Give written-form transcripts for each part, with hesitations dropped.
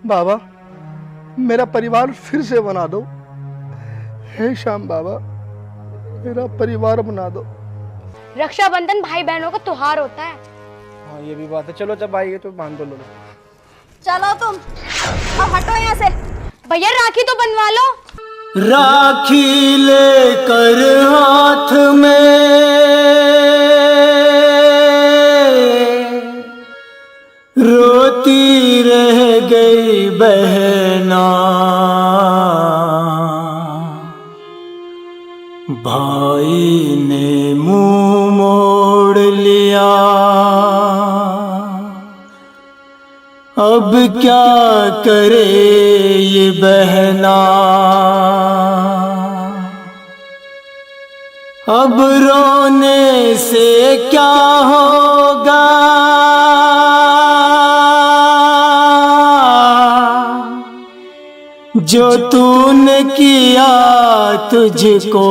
बाबा मेरा परिवार फिर से बना दो। हे श्याम बाबा मेरा परिवार बना दो। रक्षाबंधन भाई बहनों का त्योहार होता है। हाँ ये भी बात है। चलो जब आइए तो बांध दो लो। चलो तुम अब हटो यहाँ से। भैया राखी तो बनवा लो। राखी लेकर हाथ में रोती रह गई बहना, भाई ने मुंह मोड़ लिया, अब क्या करे ये बहना, अब रोने से क्या होगा, जो तूने किया तुझको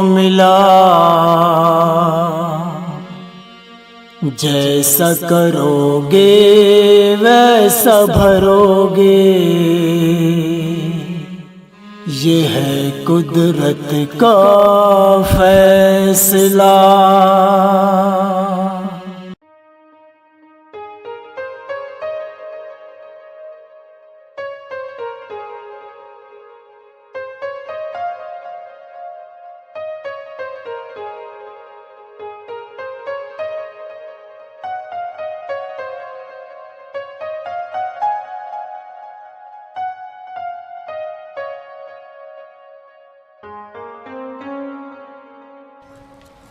मिला, जैसा करोगे वैसा भरोगे, ये है कुदरत का फैसला।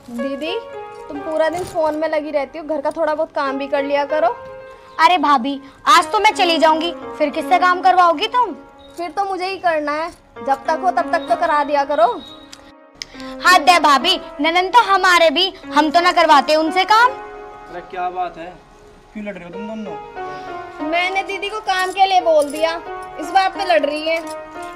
दीदी तुम पूरा दिन फोन में लगी रहती हो, घर का थोड़ा बहुत काम भी कर लिया करो। अरे भाभी आज तो मैं चली जाऊंगी, फिर किससे काम करवाओगी तुम? फिर तो मुझे ही करना है, जब तक हो तब तक तो करा दिया करो। हद है भाभी, ननन तो हमारे भी, हम तो ना करवाते उनसे काम। अरे क्या बात है, क्यों लड़ रहे हो तुम दोनों? मैंने दीदी को काम के लिए बोल दिया, इस बात पे लड़ रही है।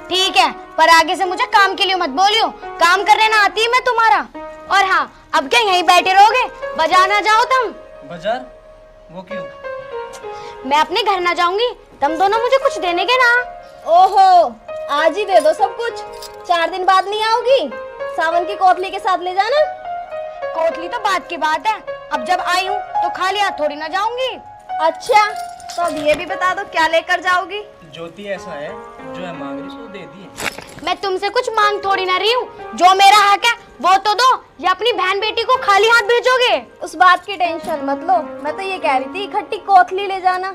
ठीक है पर आगे से मुझे काम के लिए मत बोलियो, काम करने ना आती है मैं तुम्हारा। और हाँ अब क्या यहीं बैठे रहोगे, बाजार ना जाओ तुम? बाजार? वो क्यों? मैं अपने घर ना जाऊंगी, तुम दोनों मुझे कुछ देने के ना। ओहो आज ही दे दो सब कुछ, 4 दिन बाद नहीं आओगी? सावन की कोतली के साथ ले जाना। कोतली तो बात की बात है, अब जब आई हूँ तो खाली हाथ थोड़ी ना जाऊंगी। अच्छा तो अब ये भी बता दो क्या लेकर जाओगी? ज्योति ऐसा है जो है मांग रही सो दे दी। मैं तुमसे कुछ मांग थोड़ी ना रही हूँ, जो मेरा हक है वो तो दो, या अपनी बहन बेटी को खाली हाथ भेजोगे? उस बात की टेंशन मत लो, मैं तो ये कह रही थी इकट्ठी कोतली ले जाना।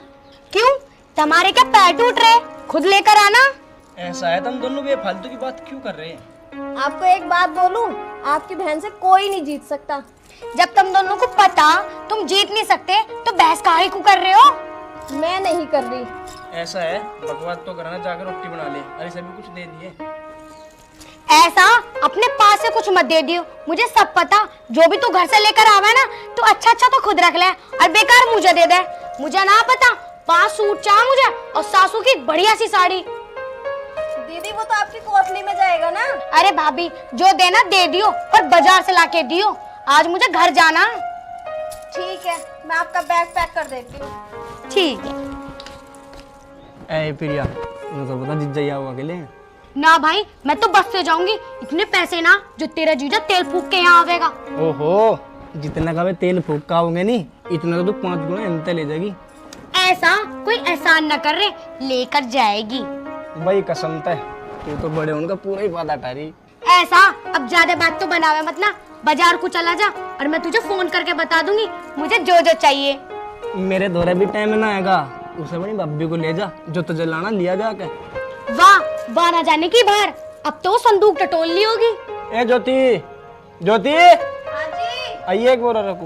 क्यों तुम्हारे क्या पैर टूट रहे, खुद लेकर आना। ऐसा है तुम दोनों बेफालतू की बात क्यों कर रहे हैं? आपको एक बात बोलूं, आपकी बहन से कोई नहीं जीत सकता। जब तुम दोनों को पता तुम जीत नहीं सकते तो बहस काहे को कर रहे हो? मैं नहीं कर रही। ऐसा है बकवास तो कराना, जाकर रोटी बना ले। अरे सभी कुछ दे दिए। ऐसा अपने पास से कुछ मत दे दियो, मुझे सब पता, जो भी तू घर से लेकर आवे ना तो अच्छा अच्छा तो खुद रख ले और बेकार मुझे दे दे। मुझे ना पता, 5 सूट चाह मुझे और सासू की बढ़िया सी साड़ी। दीदी वो तो आपकी कोतली में जाएगा ना। अरे भाभी जो देना दे दियो, पर बाजार से लाके दियो, आज मुझे घर जाना। ठीक है मैं आपका बैग पैक कर देती हूँ। ठीक है। ए प्रिया मुझे तो पता जीत जाइए अकेले। ना भाई मैं तो बस से जाऊंगी, इतने पैसे ना जो तेरा जीजा तेल फूक के यहाँ आवेगा। ओहो जितना का तेल फूक का होंगे नहीं, इतना तो 5 गुना अंत ले जाएगी। ऐसा कोई एहसान न कर रहे, लेकर जाएगी। भाई कसम तय तू तो बड़े उनका पूरा ही वादा टारी। ऐसा अब ज्यादा बात तो बनावे मत ना, बाजार को चला जा और मैं तुझे फोन करके बता दूंगी मुझे जो जो चाहिए। मेरे दौरे भी टाइम ना आएगा, उसे अपनी बब्बी को ले जा, जो तुझे लाना लिया जाके। वाह वाह ना जाने की बाहर, अब तो संदूक टटोल ली होगी। ए ज्योति, ज्योति हाँ जी आइए एक बार रखू।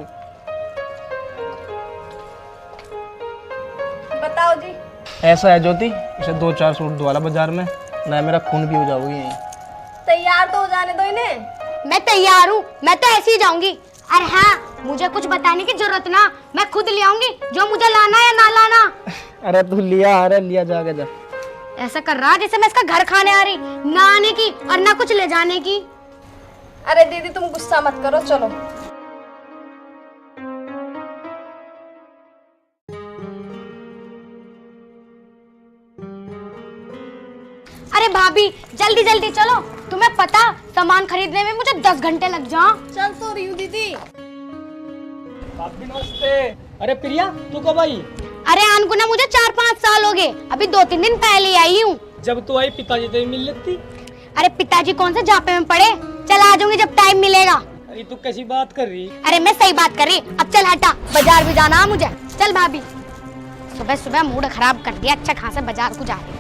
बताओ जी। ऐसा है ज्योति, उसे 2-4 सूट द्वारा बाजार में, ना मेरा खून भी हो जाओगी यहीं। तैयार तो हो जाने दो इन्हें। मैं तैयार हूँ, मैं तो ऐसे ही जाऊंगी। और हाँ मुझे कुछ बताने की जरूरत ना, मैं खुद ले आऊंगी जो मुझे लाना या ना लाना। अरे तू लिया, अरे लिया जाके जा। ऐसा कर रहा जैसे मैं इसका घर खाने आ रही, ना आने की और ना कुछ ले जाने की। अरे दीदी तुम गुस्सा मत करो, चलो। अरे भाभी जल्दी जल्दी चलो, तुम्हें पता सामान खरीदने में मुझे 10 घंटे लग जा। चल तो रही हूँ दीदी। भाभी नमस्ते। अरे प्रिया तू कब आई? अरे अनगुना मुझे 4-5 साल हो गए, अभी 2-3 दिन पहले आई हूँ। जब तू आई पिताजी से मिल लेती। अरे पिताजी कौन से झापे में पड़े, चल आ जाऊंगी जब टाइम मिलेगा। अरे तू कैसी बात कर रही? अरे मैं सही बात कर रही, अब चल हटा, बाजार भी जाना है मुझे। चल भाभी, सुबह सुबह मूड खराब कर दिया, अच्छा खासा बाजार को जा रही।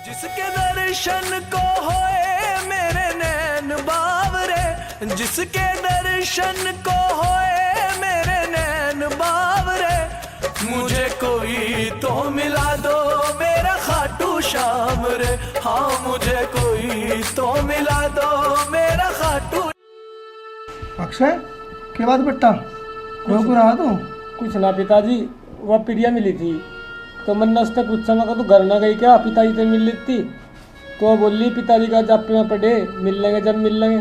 जिसके दर्शन को होए मेरे नैन बावरे, जिसके दर्शन को होए मेरे नैन बावरे, मुझे कोई तो मिला दो मेरा खाटू श्याम रे, हाँ मुझे कोई तो मिला दो मेरा खाटू। अक्षय क्या बात बेटा, रो क्यों रहा तू? कुछ ना पिताजी, वह प्रिया मिली थी तो मैंने उससे पूछा, मैं तू घर ना गई क्या, पिताजी से मिल लेती? तो वो बोली पिताजी का जापे में पड़े, मिल लेंगे जब मिल लेंगे।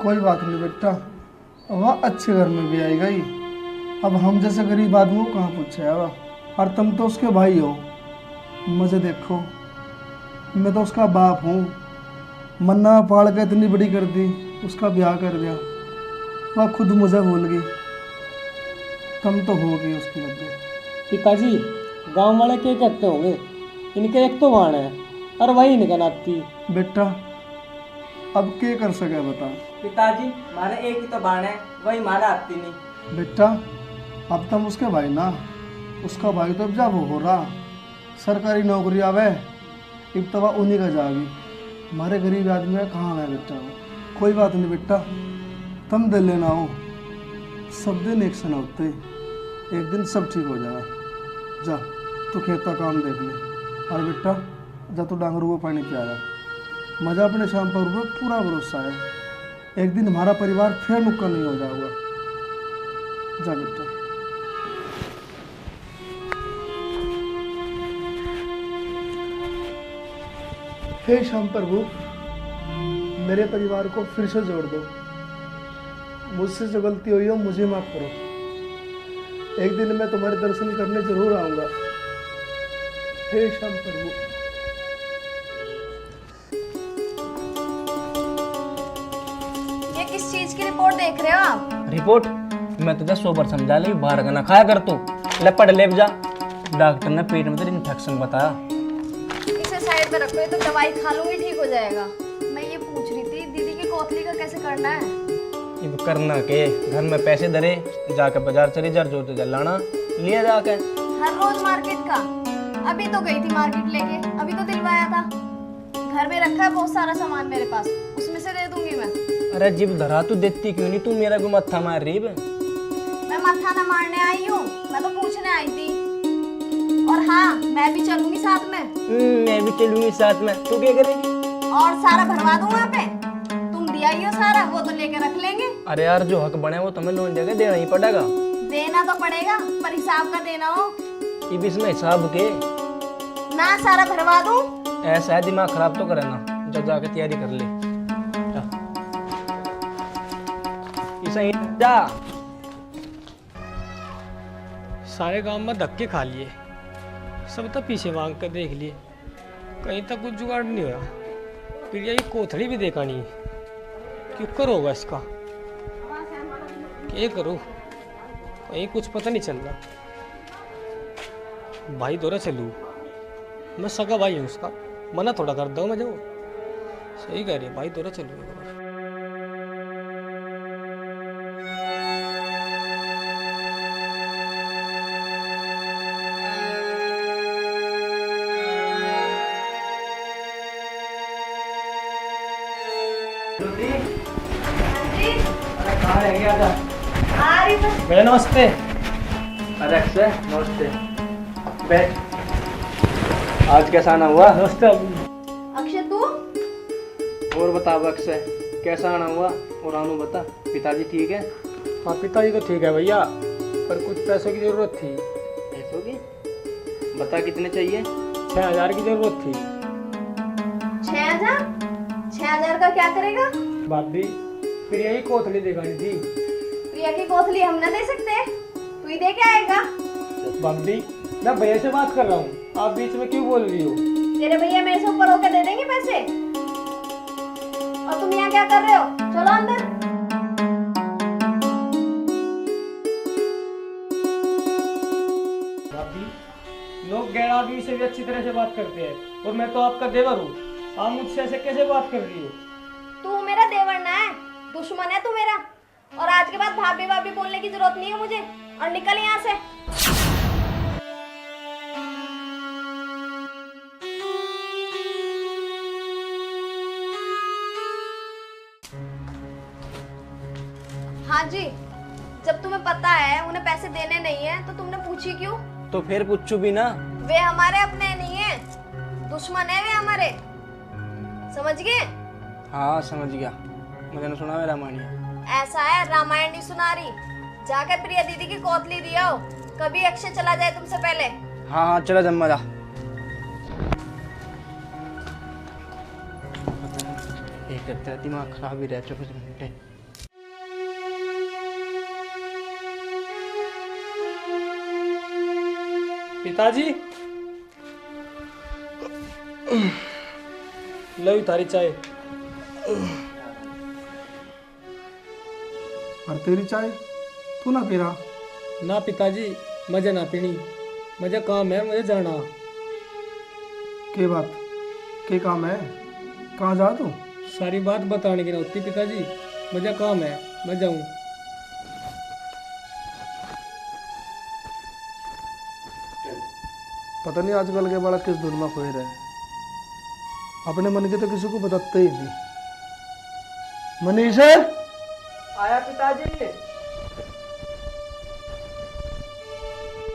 कोई बात नहीं बेटा, वह अच्छे घर में भी आई गई। अब हम जैसे गरीब आदमी को कहाँ पूछे वह, और तुम तो उसके भाई हो। मुझे देखो, मैं तो उसका बाप हूँ, मन्ना पाल के इतनी बड़ी कर दी, उसका ब्याह कर दिया, वह खुद मुझे भूल गई। तुम तो होगी उसकी वजह। पिताजी गांव वाले क्या कहते होंगे, इनके एक तो वाण है और वही इनका नाती। बेटा अब क्या कर सके बता। पिताजी हमारे एक ही तो बाण है, वही हमारा आती नहीं। बेटा अब तुम उसके भाई ना, उसका भाई तो अब जब हो रहा सरकारी नौकरी आवे, अब तो वह उन्हीं का जागी। हमारे गरीब आदमी का कहाँ है बेटा वो। कोई बात नहीं बेटा, तुम दिल लेना हो, सब दिन एक से ना होते, एक दिन सब ठीक हो जाएगा। जा तू खेत का काम देख ले, और बेटा जा तू डांगरू को पानी पिया। मजा अपने शाम पर पूरा भरोसा है, एक दिन हमारा परिवार फिर नुक्कड़ नहीं हो जाएगा। जा बेटा। हे श्याम प्रभु, मेरे परिवार को फिर से जोड़ दो, मुझसे जो गलती हुई हो मुझे माफ करो। एक दिन मैं तुम्हारे दर्शन करने जरूर आऊंगा। हे श्याम प्रभु। ये किस चीज की रिपोर्ट देख रहे हो आप? रिपोर्ट? मैं तुझे 100 समझा ली, बाहर का ना खाया कर तू। ले पढ़ ले जा, डॉक्टर ने पेट में तेरे इन्फेक्शन बताया। इसे साइड पे रखो, ये तो दवाई खा लूंगी ठीक हो जाएगा। मैं ये पूछ रही थी दीदी की कोथली का कैसे करना है? अब करना के, घर में पैसे धरे, जाकर बाजार चली जा, जो तुझे लाना लिया जाके। हर रोज मार्केट का? अभी तो गई थी मार्केट लेके, अभी तो दिलवाया था। घर में रखा है बहुत सारा सामान मेरे पास, उसमें से दे दूंगी मैं। अरे जिब धरा तू देती क्यों नहीं, तू मेरा भी मत्था मार रही है। मैं मत्था ना मारने आई हूँ, मैं तो पूछने आई थी। और हाँ, मैं भी चलूंगी साथ में। मैं भी चलूंगी साथ में, तू क्या करेगी? और सारा भरवा दूं वहाँ पे, तुम दिया ही हो सारा, वो तो लेके रख लेंगे। अरे यार जो हक बने वो तुम्हें लोन देगा, देना ही पड़ेगा। देना तो पड़ेगा, पर हिसाब का देना हो। ये भी इसमें हिसाब के ना सारा भरवा दूं? ऐसा है, दिमाग खराब तो करे ना, जब जाके तैयारी कर ले। सही जा। सारे गांव में धक्के खा लिए, सब तो पीछे मांग कर देख लिए, कहीं तक कुछ जुगाड़ नहीं हुआ। फिर ये कोथड़ी भी देखा नहीं, क्यों करोगा इसका, क्या करो, कहीं कुछ पता नहीं चल रहा। भाई दौरा चलू, मैं सगा भाई हूँ उसका, मना थोड़ा कर दो मैं जाऊँ। सही कह रही है, भाई दौरा चलू। भैया नमस्ते। अरे अक्षय नमस्ते, बैठ। आज कैसा आना हुआ? नमस्ते। अक्षय तू? और बताओ अक्षय, कैसा आना हुआ? और आनू बता, पिताजी ठीक है? हाँ पिताजी तो ठीक है भैया, पर कुछ पैसों की जरूरत थी। पैसों की? बता कितने चाहिए? 6000 की जरूरत थी। 6000? 6000 का क्या करेगा? भाभी प्रिया की कोथली दिखानी थी। प्रिया की कोथली हम ना दे सकते, तू ही दे के आएगा। भाभी मैं भैया से बात कर रहा हूँ, आप बीच में क्यों बोल रही हो? तेरे भैया मेरे से ऊपर होकर दे देंगे। पैसे? और तुम यहाँ क्या कर रहे हो? चलो अंदर। भाभी, लोग गैर आदमी से भी अच्छी तरह से बात करते हैं और मैं तो आपका देवर हूँ, आप मुझसे ऐसे कैसे बात कर रही हो? तू मेरा देवर ना है, दुश्मन है तू मेरा। और आज के बाद भाभी भाभी बोलने की जरूरत नहीं है मुझे, और निकल यहाँ से। हाँ जी, जब तुम्हें पता है उन्हें पैसे देने नहीं है तो तुमने पूछी क्यों? तो फिर पूछू भी ना। वे हमारे अपने नहीं है, दुश्मन है वे हमारे, समझ गए? हाँ समझ गया, मुझे ना सुना मेरा रामायण। ऐसा है, रामायण नहीं सुना रही, जाकर प्रिया दीदी की कोतली दिया हो, कभी अक्षय चला जाए तुमसे पहले। हाँ हाँ चलो जम्मा जा। एक तेरा दिमाग खराब ही रह 24 घंटे। पिताजी, लो तारी चाय। और तेरी चाय तू ना पी रहा? ना पिताजी, मजे ना पीनी, मुझे काम है, मुझे जाना। के बात के काम है? कहाँ जा तू? सारी बात बताने की ना होती पिताजी, मुझे काम है, मैं जाऊँ। पता नहीं आजकल के बड़ा किस धुन में खोए रहे, अपने मन के तो किसी को बताते ही नहीं। मनीष है? आया पिताजी।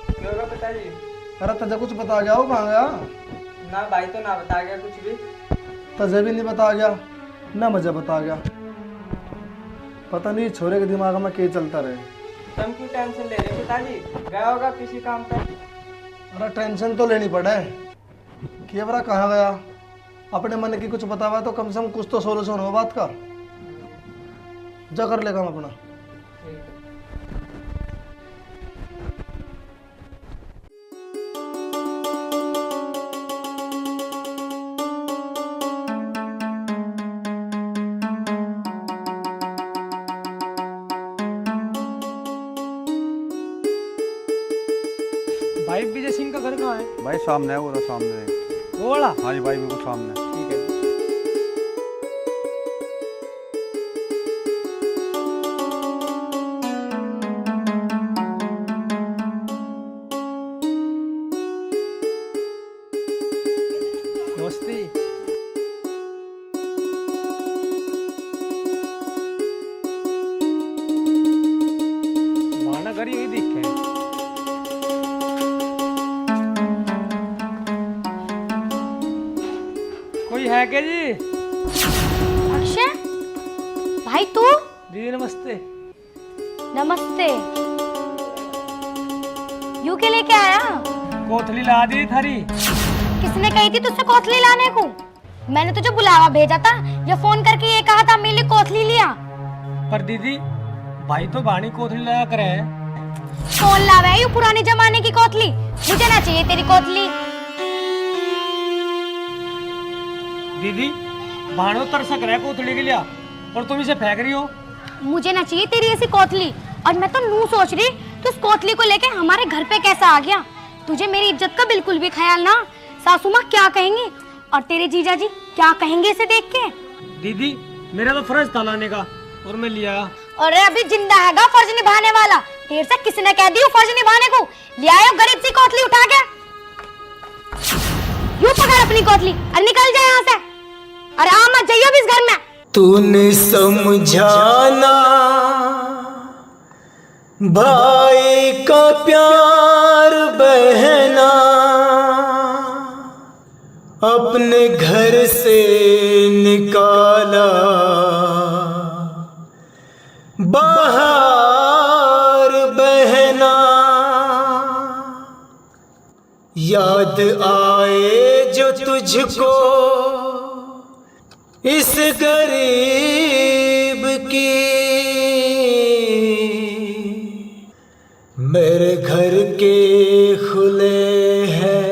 क्या होगा पिताजी? अरे तुझे कुछ बता गया हो? कहाँ गया? ना भाई तो ना बता गया कुछ भी। तुझे भी नहीं बता गया, ना मुझे बता गया। पता नहीं छोरे के दिमाग में क्या चलता रहे। तुम क्यों टेंशन ले रहे हो पिताजी? गया होगा किसी काम पे। अरे टेंशन तो लेनी पड़े कि बरा कहाँ गया। अपने मन की कुछ बता हुआ तो कम से कम कुछ तो सोल्यूशन हो बात का। जा कर ले काम अपना। भाई विजय सिंह का घर कहाँ है? भाई सामने है, वो रहा सामने है। वो वाला? हाँ जी भाई, बिल्कुल सामने है। ठीक है। नमस्ते। माना करी हुई दिखे। कोई है क्या जी? अक्षय भाई तू? दीदी नमस्ते। नमस्ते। यू के लेके आया? कोथली ला दी थारी। किसने कही थी तुझसे कोथली लाने को? मैंने तुझे बुलावा भेजा था या फोन करके ये कहा था मेरे लिए कोथली लिया? पर दीदी भाई तो बाणी कोथली लाया करे है। कौन लावा है ये पुराने जमाने की कोथली? मुझे ना चाहिए तेरी कोथली। दीदी भाणो तरसक रहा है कोथली के लिए और तुम इसे फेंक रही हो। मुझे ना चाहिए तेरी ऐसी कोथली। और मैं तो नू सोच रही तू उस कोथली को लेके हमारे घर पे कैसा आ गया। तुझे मेरी इज्जत का बिल्कुल भी ख्याल ना। सासू माँ क्या कहेंगी और तेरे जीजा जी क्या कहेंगे इसे देख के? दीदी मेरा तो फर्ज था लाने का और मैं लिया। अरे अभी जिंदा हैगा फर्ज निभाने वाला। देर से किसने कह दी फर्ज निभाने को? ले आयो गरीब सी कोथली उठा के। यूं पकड़ अपनी कोथली और निकल जाए यहाँ से। अरे आ मत जाइयो भी इस घर में। तूने समझाना भाई का प्यार बहना, अपने घर से निकाला बाहर बहना। याद आए जो तुझको इस गरीब की, मेरे घर के खुले हैं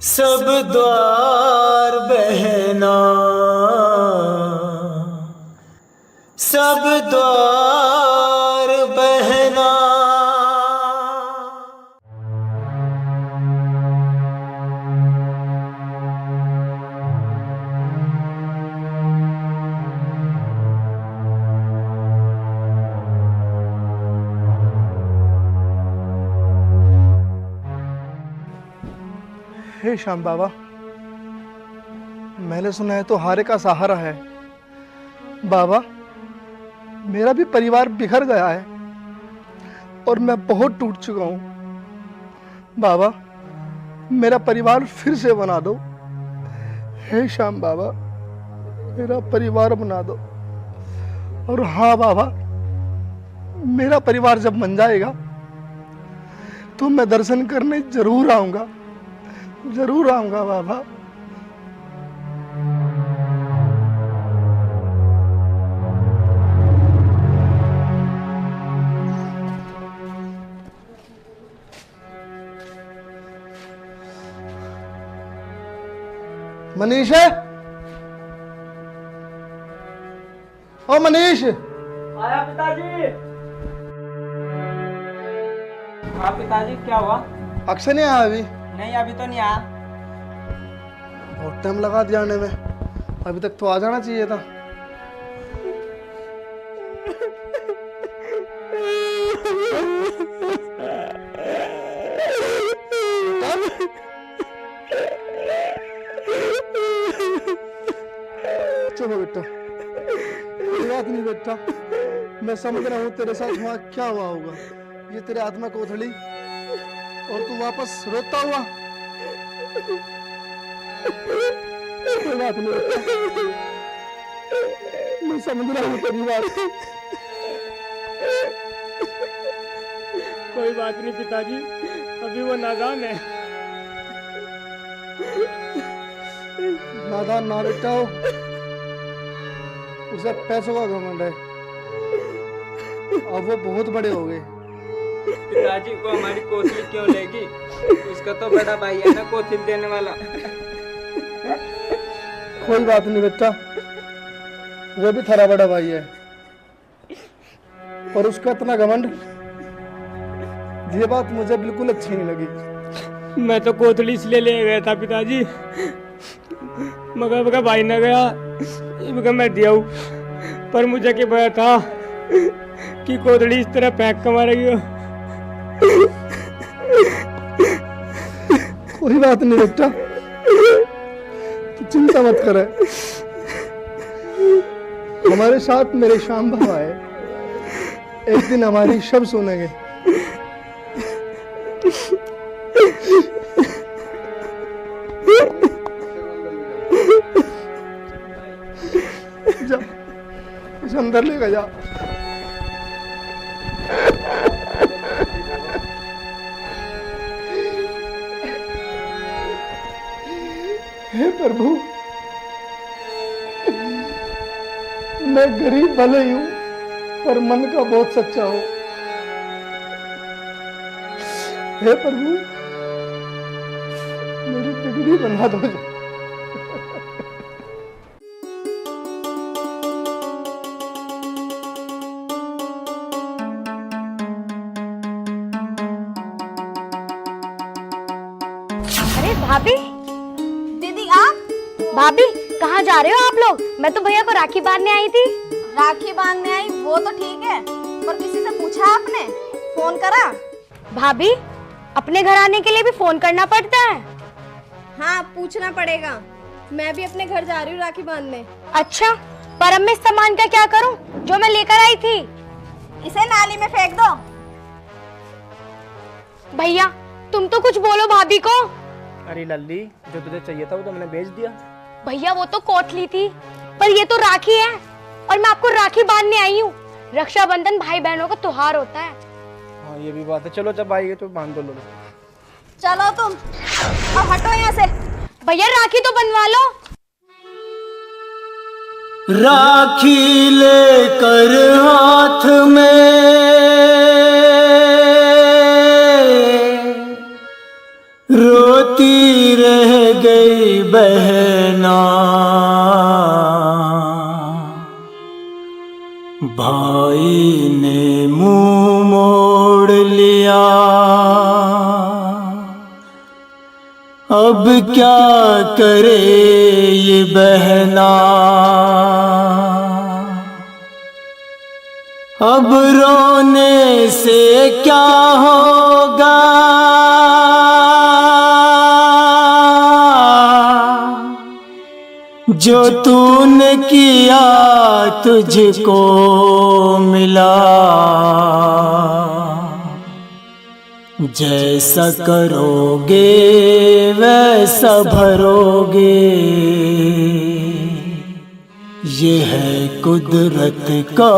सब द्वार बहना, सब द्वार बहना। हे श्याम बाबा, मैंने सुना है तो हारे का सहारा है। बाबा, मेरा भी परिवार बिखर गया है और मैं बहुत टूट चुका हूं। बाबा, मेरा परिवार फिर से बना दो। हे श्याम बाबा, मेरा परिवार बना दो। और हाँ बाबा, मेरा परिवार जब बन जाएगा तो मैं दर्शन करने जरूर आऊंगा, जरूर आऊंगा बाबा। मनीष है? ओ मनीष। आया पिताजी। हाँ पिताजी, क्या हुआ? अक्षय नहीं आया अभी? नहीं, अभी तो नहीं आया। बहुत टाइम लगा दिया आने में, अभी तक तो आ जाना चाहिए था। चलो बेटा, कोई बात नहीं बेटा, मैं समझ रहा हूँ तेरे साथ वहाँ क्या हुआ होगा। ये तेरे आत्मा को उथड़ी और तू वापस रोता हुआ। कोई बात नहीं बेटा, मैं समझ रहा हूँ तेरी बात। कोई बात नहीं पिताजी, अभी वो नादान है। नादान ना बेटा हो, उसे पैसों का घमंड है। अब वो बहुत बड़े हो गए। पिताजी को हमारी कोठली क्यों लेगी? उसका तो बड़ा भाई है ना कोठली देने वाला। कोई बात नहीं बेटा, वो भी थारा बड़ा भाई है, पर उसका इतना घमंड, ये बात मुझे बिल्कुल अच्छी नहीं लगी। मैं तो कोतली इसलिए ले गया था पिताजी, मगर भाई न गया, मगर मैं दिया हूँ। पर मुझे क्या पता था कि कोतली इस तरह पैक कमा रही हो। कोई बात नहीं बेटा, तू चिंता मत कर। हमारे साथ मेरे श्याम बाबा है, एक दिन हमारी शब सुनेंगे। जा, इसे अंदर लेकर जा। हे प्रभु, मैं गरीब भले ही हूं, पर मन का बहुत सच्चा हूं। हे प्रभु, मेरी बिगड़ी बना दो। अरे भाभी, दीदी आप? भाभी कहाँ जा रहे हो आप लोग? मैं तो भैया को राखी बांधने आई थी। राखी बांधने आई वो तो ठीक है, पर किसी से पूछा आपने? फोन करा? भाभी, अपने घर आने के लिए भी फोन करना पड़ता है। हाँ, पूछना पड़ेगा। मैं भी अपने घर जा रही हूँ राखी बांधने। अच्छा, पर अब मैं इस सामान का क्या करूं जो मैं लेकर आई थी? इसे नाली में फेंक दो। भैया, तुम तो कुछ बोलो भाभी को। अरे लल्ली, जो तुझे चाहिए था वो तो मैंने बेच दिया। भैया वो तो कोठली थी, पर ये तो राखी है और मैं आपको राखी बांधने आई हूँ। रक्षाबंधन भाई बहनों का त्योहार होता है। हाँ ये भी बात है, चलो जब आएगी तो बांध दो लो। चलो तुम, अब हटो यहाँ से। भैया राखी तो बनवा लो। राखी लेकर हाथ में रोती रहे गई बहना, भाई ने मुंह मोड़ लिया। अब क्या करे ये बहना, अब रोने से क्या होगा, जो तूने किया तुझको मिला। जैसा करोगे वैसा भरोगे, ये है कुदरत का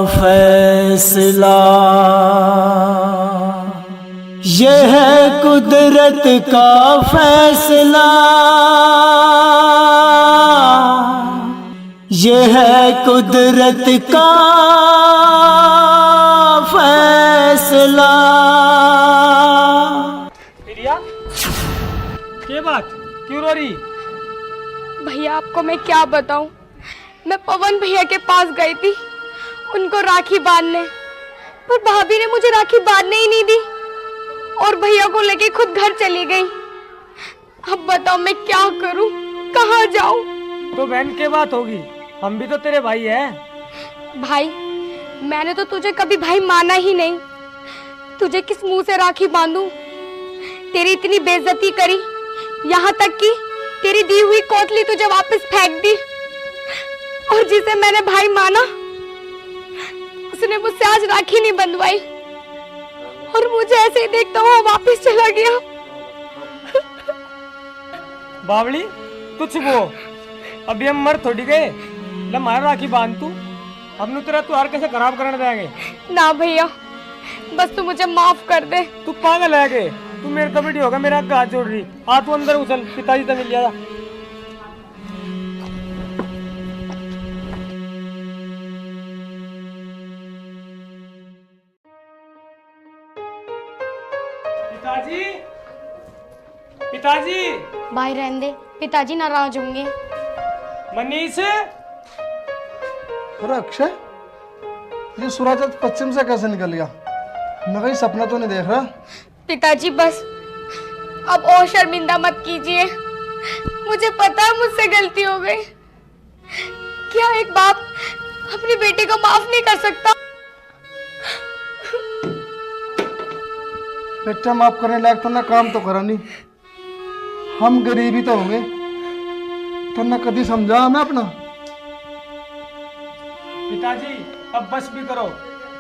फैसला। ये है कुदरत का फैसला, ये है कुदरत का फैसला। प्रिया, क्या बात, क्यों रो रही? भैया आपको मैं क्या बताऊं, मैं पवन भैया के पास गई थी उनको राखी बांधने, पर भाभी ने मुझे राखी बांधने ही नहीं दी और भैया को लेके खुद घर चली गई। अब बताओ मैं क्या करूं, कहाँ जाऊं? तो बहन के बात होगी, हम भी तो तेरे भाई हैं। भाई, मैंने तो तुझे कभी भाई माना ही नहीं। तुझे किस मुंह से राखी बांधूं? तेरी इतनी बेइज्जती करी, यहाँ तक कि तेरी दी हुई कोटली तुझे वापस फेंक दी, और जिसे मैंने भाई माना उसने मुझसे आज राखी नहीं बंधवाई, और मुझे ऐसे ही देखता हुआ वापस चला गया। बावली, तू चुप हो, अभी हम मर थोड़ी गए। ले मार राखी बांध तू, हम तेरा त्योहार कैसे खराब करने देंगे? ना भैया, बस तू मुझे माफ कर दे। तू पागल है के? तू मेरे कमेटी होगा, मेरा हाथ जोड़ रही। आ तू अंदर उछल, पिताजी से मिल लिया। पिताजी, पिताजी। भाई रहने दे, पिताजी नाराज होंगे। मनीष, अरे अक्षय, ये सूरज आज पश्चिम से कैसे निकल गया? मैं कहीं सपना तो नहीं देख रहा? पिताजी बस अब और शर्मिंदा मत कीजिए, मुझे पता है मुझसे गलती हो गई। क्या एक बाप अपनी बेटी को माफ नहीं कर सकता? बेटा, माफ करने लायक तो ना काम तो करा नहीं, हम गरीबी तो होंगे, तो ना कभी समझा हमें अपना। पिताजी अब बस भी करो,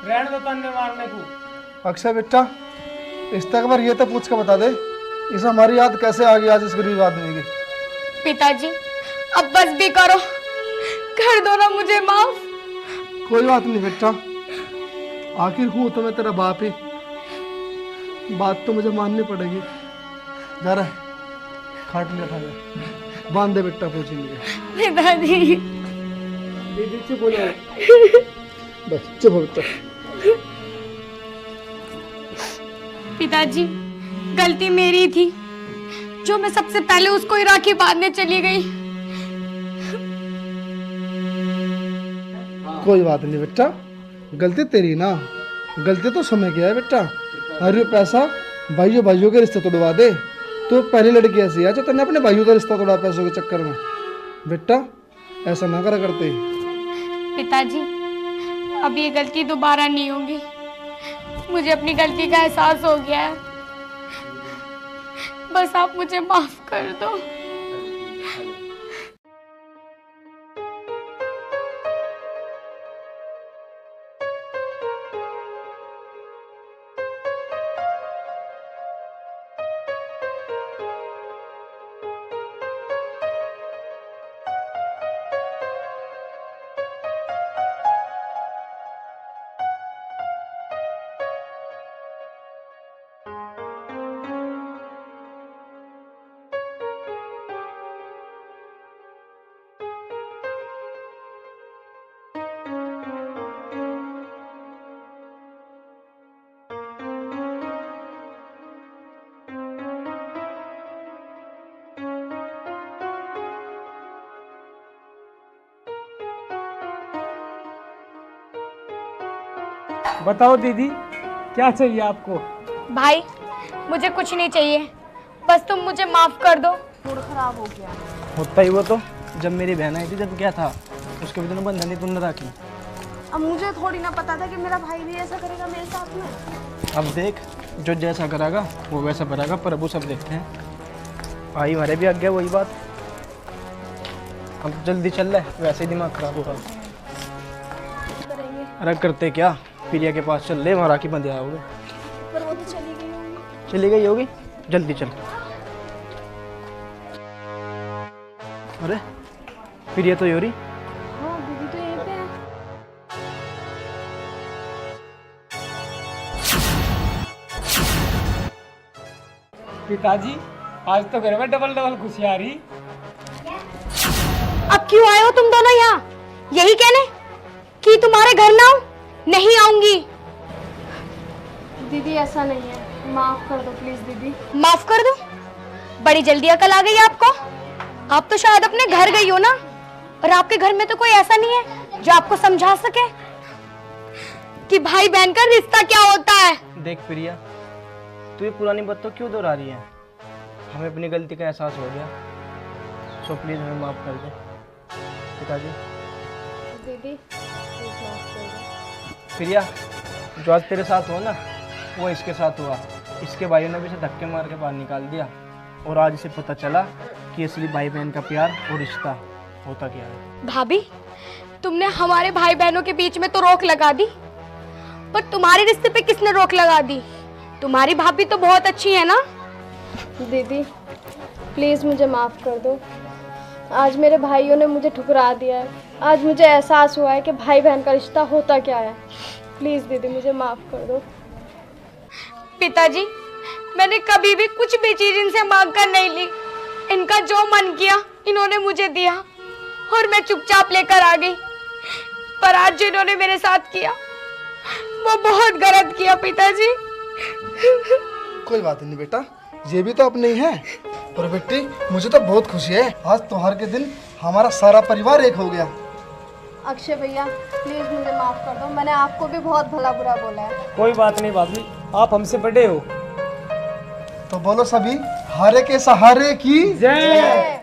रहने दो तन्ने मारने को। अक्षय बेटा, इस तक बार ये तो पूछ के बता दे, इस हमारी याद कैसे आ गई आज इस गरीब आदमी की? पिताजी अब बस भी करो, कर दो ना मुझे माफ। कोई बात नहीं बेटा, आखिर हूँ तो मैं तेरा बाप ही, बात तो मुझे माननी पड़ेगी। जा रहा है, खाट लिया, खा लिया, बांध दे बेटा पूछेंगे। पिताजी चुप हो जाओ, बस चुप हो बेटा। पिताजी गलती मेरी थी, जो मैं सबसे पहले उसको ही राखी बांधने चली गई। कोई बात नहीं बेटा, गलती तेरी ना, गलती तो समय की है बेटा। अरे पैसा भाइयों भाइयों के रिश्ते तोड़वा दे, तो पहली लड़की ऐसी है जो तूने अपने भाइयों का रिश्ता तोड़ा पैसों के चक्कर में। बेटा ऐसा ना करा करते। पिताजी अब ये गलती दोबारा नहीं होगी, मुझे अपनी गलती का एहसास हो गया है, बस आप मुझे माफ कर दो। बताओ दीदी, क्या चाहिए आपको? भाई मुझे कुछ नहीं चाहिए, बस तुम मुझे माफ कर दो। मूड खराब हो गया। होता ही वो तो, जब मेरी बहन आई थी जब क्या था, उसके भी बंधन नहीं तुमने राखी। अब मुझे थोड़ी ना पता था कि मेरा भाई भी ऐसा करेगा मेरे साथ में। अब देख, जो जैसा करेगा वो वैसा करेगा, प्रभु सब देखते हैं। भाई हमारे भी आज्ञा वही बात। अब जल्दी चल रहे, वैसे ही दिमाग खराब हो रहा। अरे करते क्या, प्रिया के पास चल ले, वहाँ राखी बंधे आओगे। पर वो तो चली गई होंगी। चली गई होगी, जल्दी चल। अरे प्रिया तो योरी। हाँ दीदी तो यहीं पे है। पिताजी, आज तो घर में डबल डबल खुशी आ रही। अब क्यों आए हो तुम दोनों यहाँ? यही कहने कि तुम्हारे घर ना आऊं? नहीं आऊंगी। दीदी ऐसा नहीं है, माफ कर दो प्लीज दीदी। माफ कर दूं? बड़ी जल्दी अकल आ गई आपको। आप तो शायद अपने घर गई हो ना, और आपके घर में तो कोई ऐसा नहीं है जो आपको समझा सके कि भाई बहन का रिश्ता क्या होता है। देख प्रिया, तू ये पुरानी बात तो क्यों दोहरा रही है? हमें अपनी गलती का एहसास हो गया, सो प्लीज हमें माफ कर दे। पिताजी। दीदी प्लीज माफ कर दो। प्रिया, जो आज तेरे साथ हुआ ना, वो इसके साथ हुआ। इसके भाइयों ने भी इसे धक्के मार के बाहर निकाल दिया, और आज इसे पता चला कि असली भाई बहन का प्यार और रिश्ता होता क्या है। भाभी, तुमने हमारे भाई बहनों के बीच में तो रोक लगा दी, पर तुम्हारे रिश्ते पे किसने रोक लगा दी? तुम्हारी भाभी तो बहुत अच्छी है ना। दीदी प्लीज मुझे माफ कर दो। आज मेरे भाइयों ने मुझे ठुकरा दिया है। आज मुझे एहसास हुआ है कि भाई बहन का रिश्ता होता क्या है। प्लीज दीदी मुझे माफ कर दो। पिताजी, मैंने कभी भी कुछ भी चीज इनसे मांग कर नहीं ली। इनका जो मन किया इन्होंने मुझे दिया, और मैं चुपचाप लेकर आ गई। पर आज जो इन्होंने मेरे साथ किया वो बहुत गलत किया पिताजी। कोई बात नहीं बेटा, ये भी तो अपने ही है। पर बेटी, मुझे तो बहुत खुशी है, आज त्योहार के दिन हमारा सारा परिवार एक हो गया। अक्षय भैया प्लीज मुझे माफ कर दो, मैंने आपको भी बहुत भला बुरा बोला है। कोई बात नहीं भाभी, आप हमसे बड़े हो। तो बोलो सभी, हारे के सहारे की जय।